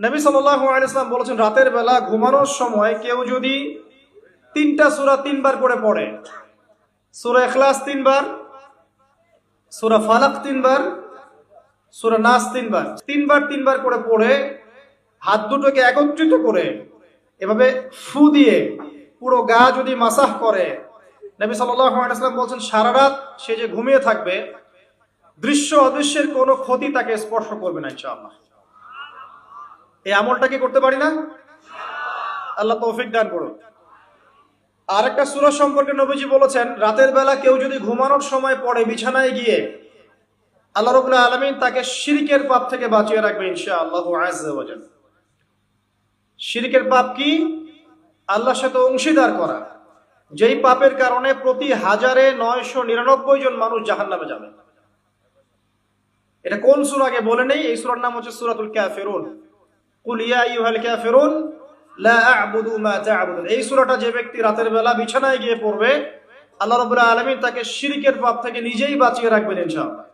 নবী সাল্লাল্লাহু আলাইহি ওয়াসাল্লাম বলেছেন, রাতের বেলা ঘুমানোর সময় কেউ যদি 3টা সূরা 3বার করে পড়ে, সূরা ইখলাস 3বার, সূরা ফালাক 3বার, সূরা নাস 3বার, 3বার করে পড়ে হাত দুটোকে একত্রিত করে এভাবে ফু দিয়ে পুরো গা যদি মাসাহ করে, নবী সাল্লাল্লাহু আলাইহি ওয়াসাল্লাম বলছেন সারা রাত সে যে ঘুমিয়ে থাকবে, দৃশ্য অদৃশ্যের কোনো ক্ষতি তাকে স্পর্শ করবে না ইনশাআল্লাহ। এই আমলটা কি করতে পারি না? আল্লাহ তৌফিক দান করুন। আরেকটা সূরা সম্পর্কে নবীজি বলেছেন, রাতের বেলা কেউ যদি ঘুমানোর সময় পড়ে বিছানায় গিয়ে, আল্লাহ রাব্বুল আলামিন তাকে শিরকের পাপ থেকে বাঁচিয়ে রাখবে ইনশাআল্লাহু আযজা ওয়া জাল্লা। শিরকের পাপ কি? আল্লাহর সাথে অংশীদার করা, যেই পাপের কারণে প্রতি 1999 জন মানুষ জাহান্নামে যাবে। এটা কোন সূরা আগে বলে নেই, এই সূরার নাম হচ্ছে সূরাতুল কাফিরুন। কুল ইয়া আইয়ুহাল কাফিরুন লা আ'বুদু মা তা'বুদুন। এই সূরাটা যে ব্যক্তি রাতের বেলা বিছানায় গিয়ে পড়বে, আল্লাহ রাব্বুল আলামিন তাকে শিরকের পাপ থেকে নিজেই বাঁচিয়ে রাখবেন ইনশাআল্লাহ।